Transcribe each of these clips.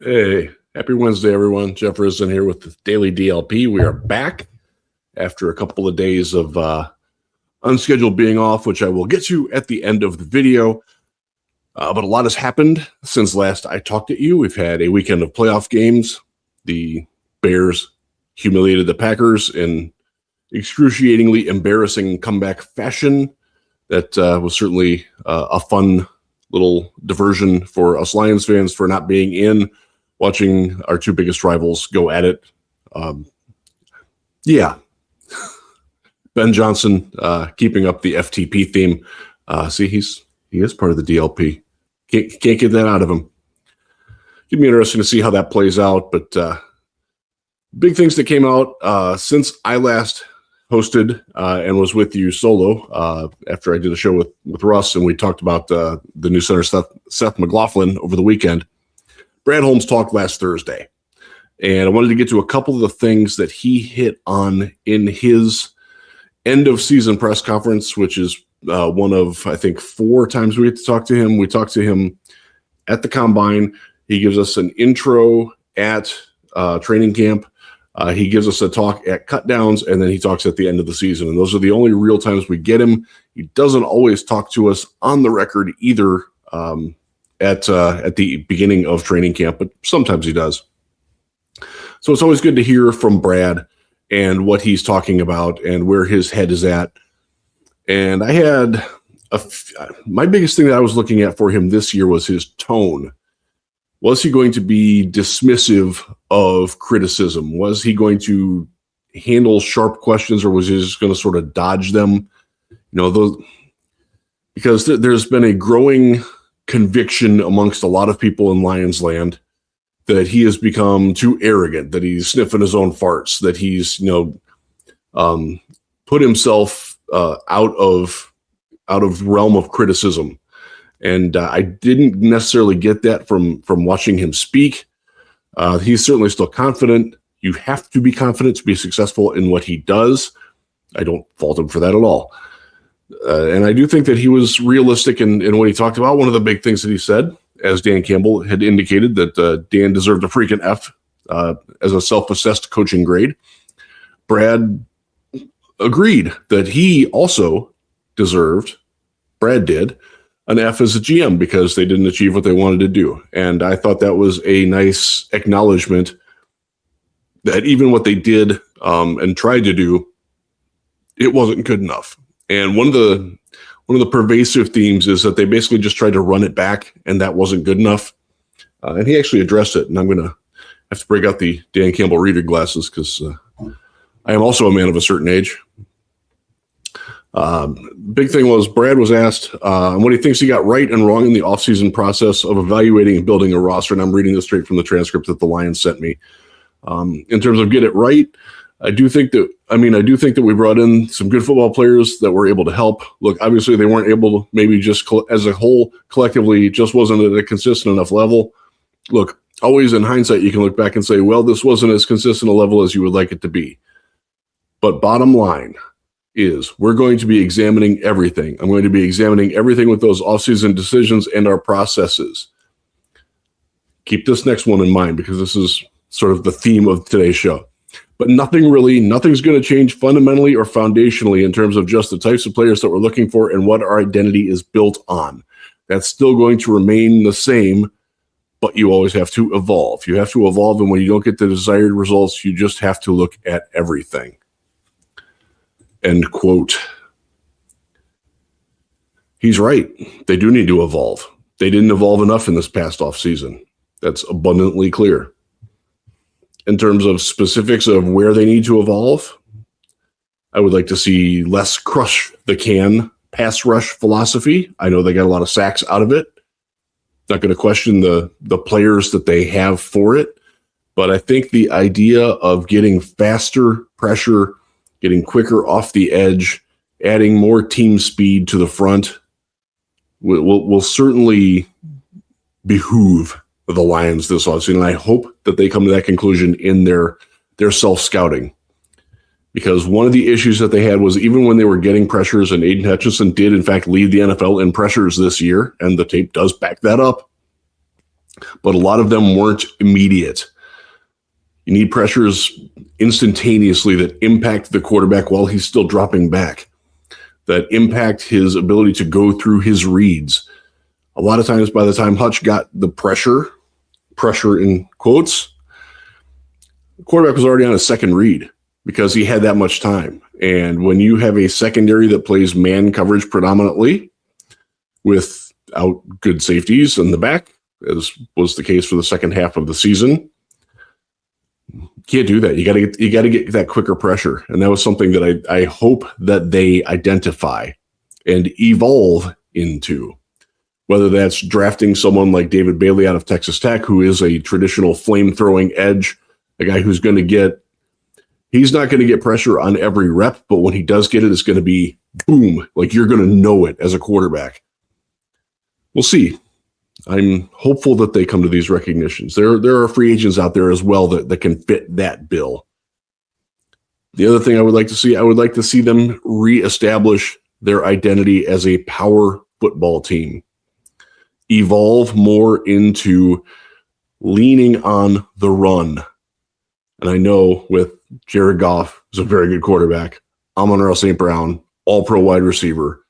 Hey, happy Wednesday, everyone. Jeff Risen here with the Daily DLP. We are back after a couple of days of unscheduled being off, which I will get to at the end of the video. But a lot has happened since last I talked to you. We've had a weekend of playoff games. The Bears humiliated the Packers in excruciatingly embarrassing comeback fashion. That was certainly a fun little diversion for us Lions fans for not being in, watching our two biggest rivals go at it. Ben Johnson keeping up the FTP theme. See, he is part of the DLP. Can't get that out of him. It'd be interesting to see how that plays out. But big things that came out since I last hosted and was with you solo after I did a show with Russ, and we talked about the new center Seth McLaughlin over the weekend. Brad Holmes talked last Thursday, and I wanted to get to a couple of the things that he hit on in his end of season press conference, which is one of, I think, 4 times we get to talk to him. We talked to him at the Combine. He gives us an intro at training camp. He gives us a talk at cutdowns, and then he talks at the end of the season. And those are the only real times we get him. He doesn't always talk to us on the record either at the beginning of training camp, but sometimes he does. So it's always good to hear from Brad and what he's talking about and where his head is at. And I had my biggest thing that I was looking at for him this year was his tone. Was he going to be dismissive of criticism? Was he going to handle sharp questions, or was he just going to sort of dodge them? Because there's been a growing conviction amongst a lot of people in Lions land that he has become too arrogant, that he's sniffing his own farts, that he's put himself out of realm of criticism. And I didn't necessarily get that from watching him speak. He's certainly still confident. You have to be confident to be successful in what he does. I don't fault him for that at all. And I do think that he was realistic in what he talked about. One of the big things that he said, as Dan Campbell had indicated, that Dan deserved a freaking F as a self-assessed coaching grade. Brad agreed that he also deserved, Brad did, an F as a GM because they didn't achieve what they wanted to do. And I thought that was a nice acknowledgement that even what they did and tried to do, it wasn't good enough. And one of the pervasive themes is that they basically just tried to run it back, and that wasn't good enough. And he actually addressed it. And I'm going to have to break out the Dan Campbell reader glasses because I am also a man of a certain age. Big thing was Brad was asked what he thinks he got right and wrong in the offseason process of evaluating and building a roster. And I'm reading this straight from the transcript that the Lions sent me. In terms of get it right, I do think that we brought in some good football players that were able to help. Look, obviously they weren't able to, maybe just as a whole collectively just wasn't at a consistent enough level. Look, always in hindsight, you can look back and say, well, this wasn't as consistent a level as you would like it to be. But bottom line is we're going to be examining everything. I'm going to be examining everything with those offseason decisions and our processes. Keep this next one in mind because this is sort of the theme of today's show. But nothing's going to change fundamentally or foundationally in terms of just the types of players that we're looking for and what our identity is built on. That's still going to remain the same, but you always have to evolve. You have to evolve, and when you don't get the desired results, you just have to look at everything. End quote. He's right. They do need to evolve. They didn't evolve enough in this past offseason. That's abundantly clear. In terms of specifics of where they need to evolve, I would like to see less crush the can pass rush philosophy. I know they got a lot of sacks out of it. Not going to question the players that they have for it, but I think the idea of getting faster pressure, getting quicker off the edge, adding more team speed to the front will certainly behoove the Lions this offseason. And I hope that they come to that conclusion in their self-scouting. Because one of the issues that they had was even when they were getting pressures, and Aidan Hutchinson did, in fact, lead the NFL in pressures this year, and the tape does back that up. but a lot of them weren't immediate. You need pressures instantaneously that impact the quarterback while he's still dropping back, that impact his ability to go through his reads. A lot of times by the time Hutch got the pressure in quotes, the quarterback was already on a second read because he had that much time. And when you have a secondary that plays man coverage predominantly without good safeties in the back, as was the case for the second half of the season, you can't do that. You got to get that quicker pressure. And that was something that I hope that they identify and evolve into, whether that's drafting someone like David Bailey out of Texas Tech, who is a traditional flame-throwing edge, a guy who's going to get, he's not going to get pressure on every rep, but when he does get it, it's going to be boom, like you're going to know it as a quarterback. We'll see. I'm hopeful that they come to these recognitions. There are free agents out there as well that can fit that bill. The other thing I would like to see them reestablish their identity as a power football team. Evolve more into leaning on the run. And I know with Jared Goff, who's a very good quarterback, Amon-Ra St. Brown, all-pro wide receiver,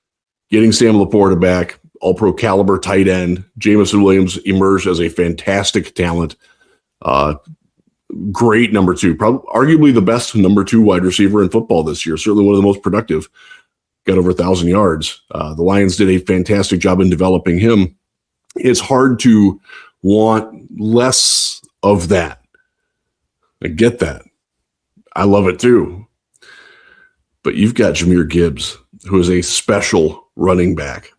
getting Sam Laporta back, all-pro caliber tight end, Jameson Williams emerged as a fantastic talent. Great number two, probably arguably the best number two wide receiver in football this year, certainly one of the most productive, got over 1,000 yards. The Lions did a fantastic job in developing him. It's hard to want less of that. I get that. I love it too. But you've got Jahmyr Gibbs, who is a special running back.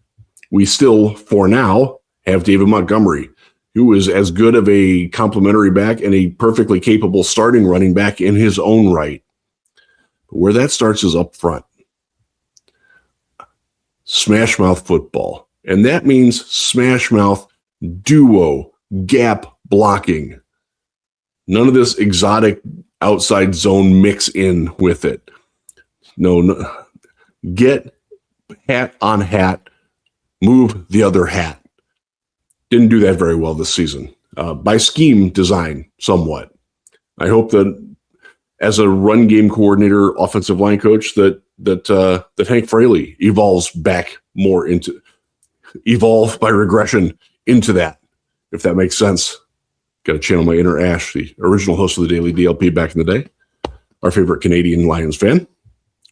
We still, for now, have David Montgomery, who is as good of a complementary back and a perfectly capable starting running back in his own right. But where that starts is up front. Smash mouth football. And that means smash mouth duo gap blocking. None of this exotic outside zone mix in with it. No. Get hat on hat, move the other hat. Didn't do that very well this season. By scheme design, somewhat. I hope that as a run game coordinator, offensive line coach, that Hank Fraley evolve by regression into that, if that makes sense. Got to channel my inner Ash, the original host of the Daily DLP back in the day, our favorite Canadian Lions fan.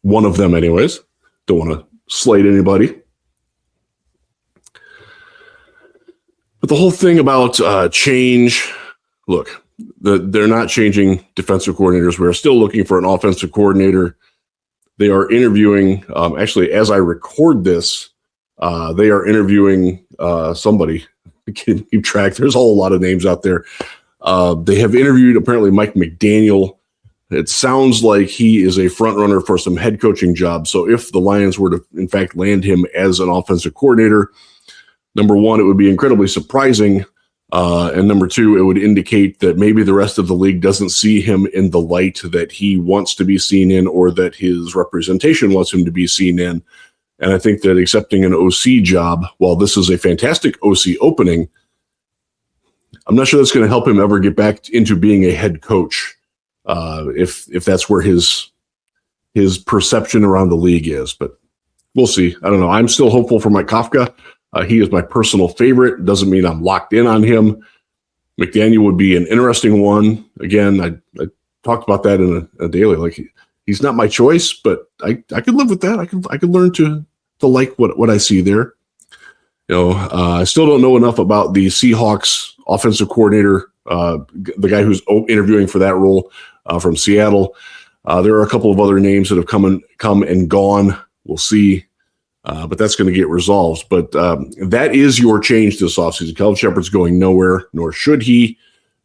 One of them, anyways. Don't want to slight anybody. But the whole thing about change, look, they're not changing defensive coordinators. We're still looking for an offensive coordinator. They are interviewing, actually, as I record this, they are interviewing somebody. I can't keep track. There's a whole lot of names out there. They have interviewed, apparently, Mike McDaniel. It sounds like he is a front runner for some head coaching jobs. So if the Lions were to, in fact, land him as an offensive coordinator, number one, it would be incredibly surprising. And number two, it would indicate that maybe the rest of the league doesn't see him in the light that he wants to be seen in or that his representation wants him to be seen in. And I think that accepting an OC job, while this is a fantastic OC opening, I'm not sure that's going to help him ever get back into being a head coach, if that's where his perception around the league is. But we'll see. I don't know. I'm still hopeful for Mike Kafka. He is my personal favorite. Doesn't mean I'm locked in on him. McDaniel would be an interesting one. Again, I talked about that in a daily. Like, he's not my choice, but I could live with that. I could learn to like what I see there. I still don't know enough about the Seahawks offensive coordinator, the guy who's interviewing for that role from Seattle. There are a couple of other names that have come and gone. We'll see. But that's going to get resolved. But that is your change this offseason. Kelvin Shepard's going nowhere, nor should he.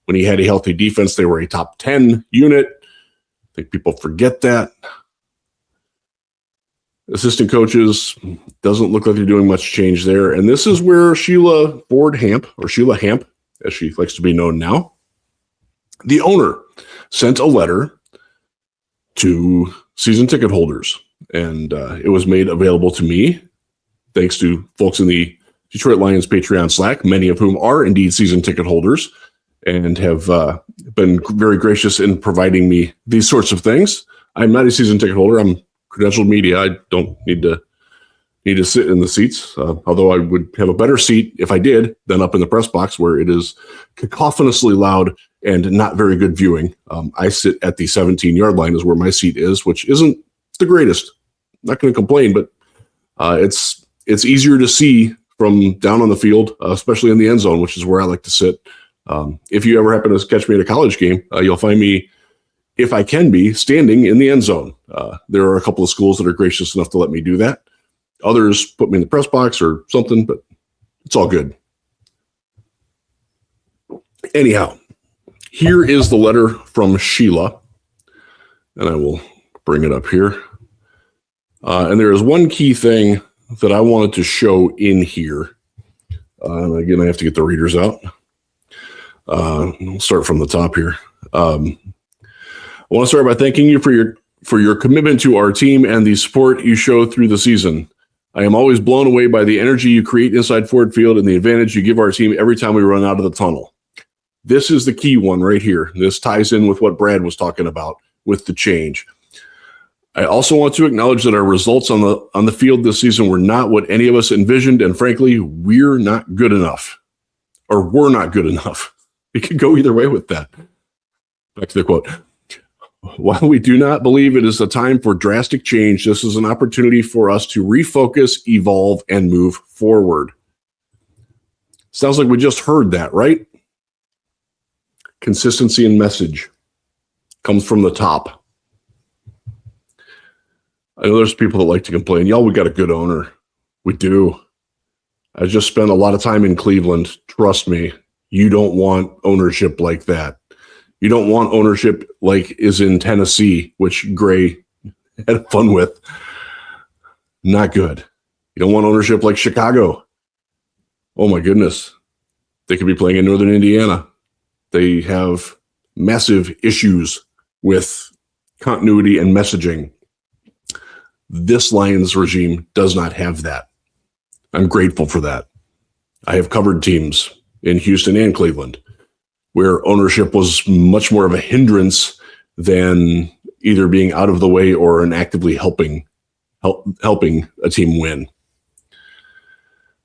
When he had a healthy defense, they were a top 10 unit. I think people forget that. Assistant coaches, doesn't look like they're doing much change there. And this is where Sheila Hamp, as she likes to be known now, the owner, sent a letter to season ticket holders. And it was made available to me, thanks to folks in the Detroit Lions Patreon Slack, many of whom are indeed season ticket holders and have been very gracious in providing me these sorts of things. I'm not a season ticket holder. I'm credentialed media. I don't need to sit in the seats, although I would have a better seat if I did than up in the press box where it is cacophonously loud and not very good viewing. I sit at the 17-yard line is where my seat is, which isn't the greatest. Not going to complain, but it's easier to see from down on the field, especially in the end zone, which is where I like to sit. If you ever happen to catch me at a college game, you'll find me, if I can be, standing in the end zone. There are a couple of schools that are gracious enough to let me do that. Others put me in the press box or something, but it's all good. Anyhow, here is the letter from Sheila, and I will bring it up here. And there is one key thing that I wanted to show in here. And again, I have to get the readers out. We'll start from the top here. I want to start by thanking you for your commitment to our team and the support you show through the season. I am always blown away by the energy you create inside Ford Field and the advantage you give our team every time we run out of the tunnel. This is the key one right here. This ties in with what Brad was talking about with the change. I also want to acknowledge that our results on the field this season were not what any of us envisioned, and frankly, we're not good enough. Or we're not good enough. It could go either way with that. Back to the quote. While we do not believe it is a time for drastic change, this is an opportunity for us to refocus, evolve, and move forward. Sounds like we just heard that, right? Consistency in message comes from the top. I know there's people that like to complain. Y'all, we got a good owner. We do. I just spent a lot of time in Cleveland. Trust me, you don't want ownership like that. You don't want ownership like is in Tennessee, which Gray had fun with. Not good. You don't want ownership like Chicago. Oh my goodness. They could be playing in Northern Indiana. They have massive issues with continuity and messaging. This Lions regime does not have that. I'm grateful for that. I have covered teams in Houston and Cleveland where ownership was much more of a hindrance than either being out of the way or an actively helping a team win.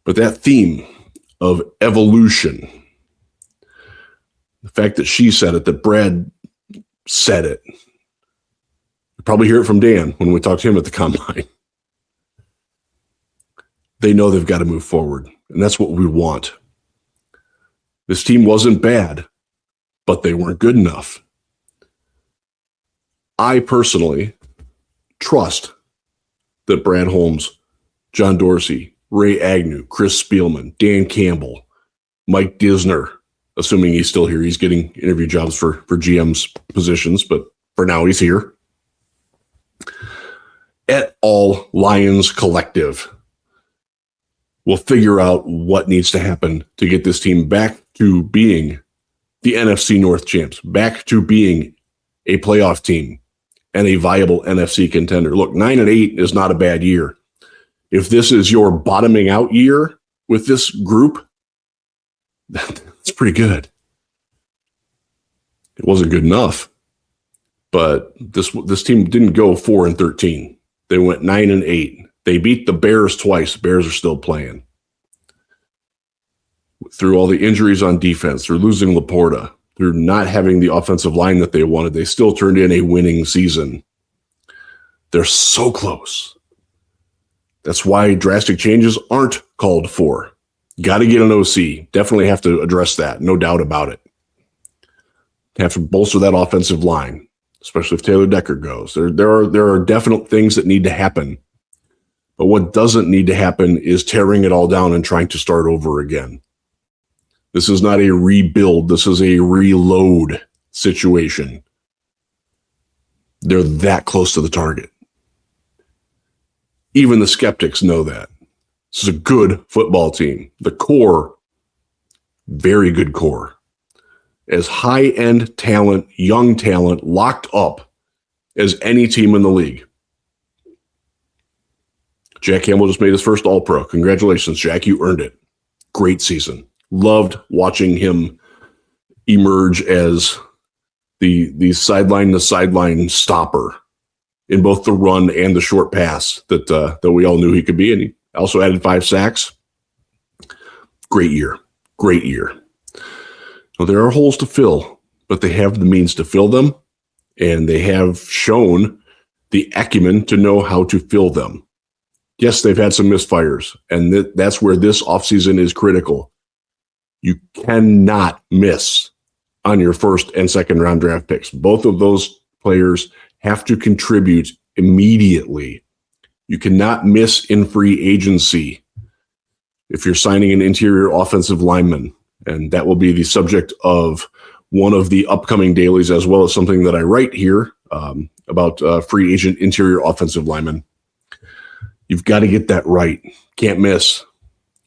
But that theme of evolution, the fact that she said it, that Brad said it, you probably hear it from Dan when we talk to him at the combine. They know they've got to move forward, and that's what we want. This team wasn't bad, but they weren't good enough. I personally trust that Brad Holmes, John Dorsey, Ray Agnew, Chris Spielman, Dan Campbell, Mike Disner, assuming he's still here, he's getting interview jobs for GM's positions, but for now he's here. Et al. Lions Collective will figure out what needs to happen to get this team back to being the NFC North champs, back to being a playoff team and a viable NFC contender. Look, 9-8 is not a bad year. If this is your bottoming out year with this group, that's pretty good. It wasn't good enough, but this team didn't go 4-13. They went 9-8. They beat the Bears twice. The Bears are still playing. Through all the injuries on defense, through losing Laporta, through not having the offensive line that they wanted, they still turned in a winning season. They're so close. That's why drastic changes aren't called for. Got to get an OC. Definitely have to address that. No doubt about it. Have to bolster that offensive line, especially if Taylor Decker goes. There are definite things that need to happen. But what doesn't need to happen is tearing it all down and trying to start over again. This is not a rebuild. This is a reload situation. They're that close to the target. Even the skeptics know that. This is a good football team. The core, very good core. As high-end talent, young talent, locked up as any team in the league. Jack Campbell just made his first All-Pro. Congratulations, Jack. You earned it. great season. Loved watching him emerge as the sideline to sideline stopper in both the run and the short pass that we all knew he could be. And he also added 5 sacks. Great year. Well, there are holes to fill, but they have the means to fill them, and they have shown the acumen to know how to fill them. Yes, they've had some misfires, and that's where this offseason is critical. You cannot miss on your first and second round draft picks. Both of those players have to contribute immediately. You cannot miss in free agency if you're signing an interior offensive lineman, and that will be the subject of one of the upcoming dailies, as well as something that I write here about free agent interior offensive linemen. You've got to get that right. Can't miss.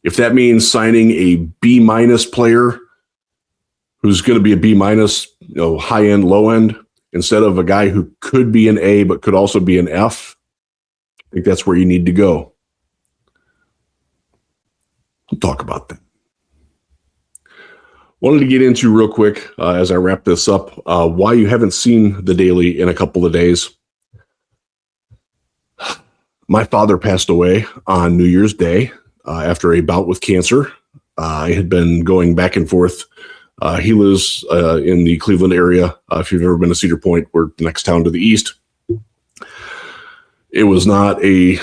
If that means signing a B- player who's going to be a B-, high end, low end, instead of a guy who could be an A but could also be an F, I think that's where you need to go. We'll talk about that. Wanted to get into real quick as I wrap this up why you haven't seen the daily in a couple of days. My father passed away on New Year's Day after a bout with cancer. I had been going back and forth. He lives in the Cleveland area. If you've ever been to Cedar Point, we're the next town to the east. It was not a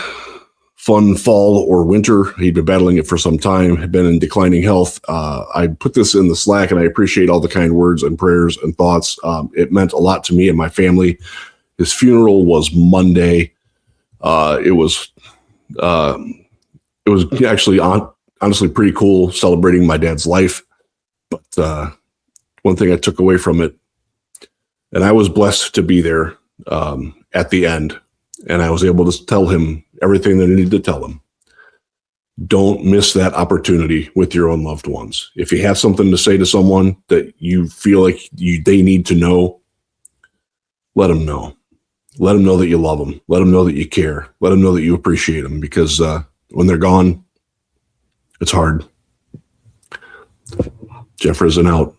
fun fall or winter. He'd been battling it for some time, had been in declining health. I put this in the Slack, and I appreciate all the kind words and prayers and thoughts. It meant a lot to me and my family. His funeral was Monday. It was actually honestly pretty cool celebrating my dad's life. But one thing I took away from it, and I was blessed to be there at the end, and I was able to tell him everything that I needed to tell him. Don't miss that opportunity with your own loved ones. If you have something to say to someone that you feel like they need to know, let them know. Let them know that you love them. Let them know that you care. Let them know that you appreciate them, because when they're gone, it's hard. Jefferson out.